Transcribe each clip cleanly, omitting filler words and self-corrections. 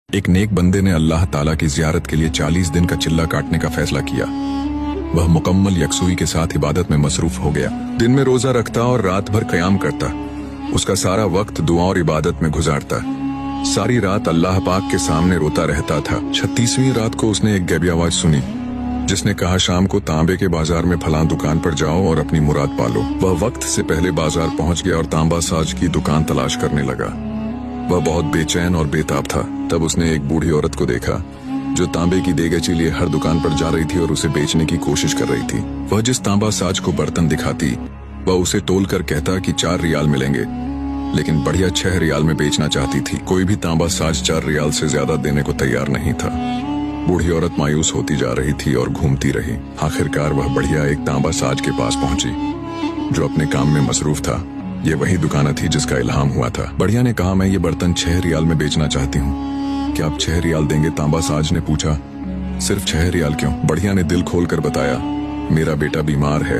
एक नेक बंदे ने अल्लाह ताला की जियारत के लिए 40 दिन का चिल्ला काटने का फैसला किया। वह मुकम्मल यकसुई के साथ इबादत में मसरूफ हो गया। दिन में रोजा रखता और रात भर क़याम करता। उसका सारा वक्त दुआ और इबादत में गुजारता। सारी रात अल्लाह पाक के सामने रोता रहता था। 36वीं रात को उसने एक गैबी आवाज सुनी जिसने कहा, शाम को तांबे के बाजार में फलां दुकान पर जाओ और अपनी मुराद पालो। वह वक्त से पहले बाजार पहुंच गया और तांबा साज की दुकान तलाश करने लगा। वह बहुत बेचैन और बेताब था। तब उसने एक बूढ़ी औरत को देखा जो तांबे की देगची लिए हर दुकान पर जा रही थी और उसे बेचने की कोशिश कर रही थी। वह जिस तांबा साज को बर्तन दिखाती वह उसे तोल कर कहता कि 4 रियाल मिलेंगे, लेकिन बढ़िया 6 रियाल में बेचना चाहती थी। कोई भी तांबा साज 4 रियाल से ज्यादा देने को तैयार नहीं था। बूढ़ी औरत मायूस होती जा रही थी और घूमती रही। आखिरकार वह बढ़िया एक तांबा साज के पास पहुंची जो अपने काम में मसरूफ था। ये वही दुकान थी जिसका इल्हाम हुआ था। बढ़िया ने कहा, मैं ये बर्तन 6 रियाल में बेचना चाहती हूँ, क्या आप 6 रियाल देंगे? तांबा साज ने पूछा। सिर्फ 6 रियाल क्यों? बढ़िया ने दिल खोल कर बताया, मेरा बेटा बीमार है,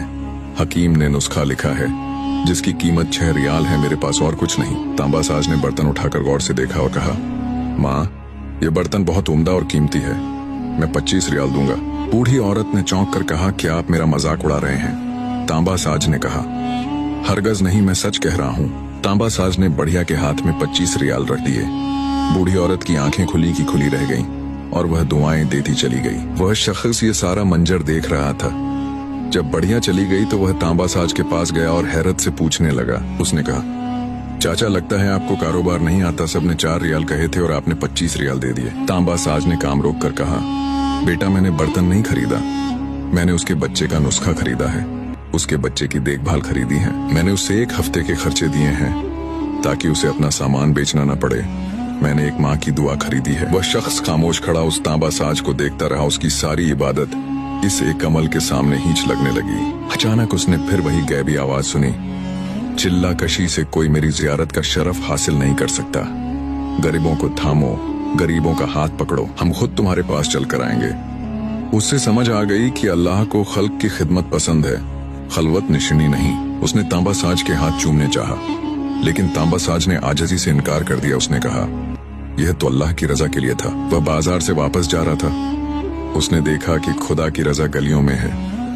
हकीम ने नुस्खा लिखा है जिसकी कीमत 6 रियाल है, मेरे पास और कुछ नहीं। तांबा साज ने बर्तन उठाकर गौर से देखा और कहा, माँ ये बर्तन बहुत उम्दा और कीमती है, मैं 25 रियाल दूंगा। बूढ़ी औरत ने चौंक कर कहा, क्या आप मेरा मजाक उड़ा रहे हैं? तांबा साज ने कहा, हरगज नहीं, मैं सच कह रहा हूँ। तांबा साज ने बढ़िया के हाथ में 25 रियाल रख दिए। बूढ़ी औरत की आंखें खुली की खुली रह गईं और वह दुआएं देती चली गई। वह शख्स ये सारा मंजर देख रहा था। जब बढ़िया चली गई तो वह तांबा साज के पास गया और हैरत से पूछने लगा। उसने कहा, चाचा लगता है आपको कारोबार नहीं आता, सबने 4 रियाल कहे थे और आपने 25 रियाल दे दिए। तांबा साज ने काम रोक कर कहा, बेटा मैंने बर्तन नहीं खरीदा, मैंने उसके बच्चे का नुस्खा खरीदा है, उसके बच्चे की देखभाल खरीदी है। मैंने उसे 1 हफ्ते के खर्चे दिए हैं ताकि उसे अपना सामान बेचना न पड़े। मैंने एक माँ की दुआ खरीदी है। वह शख्स खामोश खड़ा उस तांबा साज को देखता रहा। उसकी सारी इबादत इस एक अमल के सामने हींच लगने लगी। अचानक उसने फिर वही गैबी आवाज सुनी, चिल्ला कशी से कोई मेरी जियारत का शरफ हासिल नहीं कर सकता। गरीबों को थामो, गरीबों का हाथ पकड़ो, हम खुद तुम्हारे पास चल कर आएंगे। उससे समझ आ गई कि अल्लाह को खल्क की खिदमत पसंद है, खलवत निशनी नहीं। उसने तांबा साज के हाथ चूमने चाहा, लेकिन तांबा साज ने आजिज़ी से इनकार कर दिया। उसने कहा, यह तो अल्लाह की रजा के लिए था। वह बाजार से वापस जा रहा था। उसने देखा कि खुदा की रजा गलियों में है,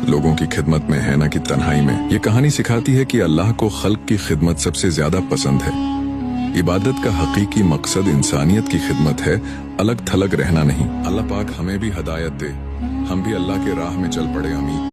लोगों की खिदमत में है, न कि तन्हाई में। ये कहानी सिखाती है कि अल्लाह को खल्क की खिदमत सबसे ज्यादा पसंद है। इबादत का हकीकी मकसद इंसानियत की खिदमत है, अलग थलग रहना नहीं। अल्लाह पाक हमें भी हदायत दे, हम भी अल्लाह के राह में चल पड़े। आमीन।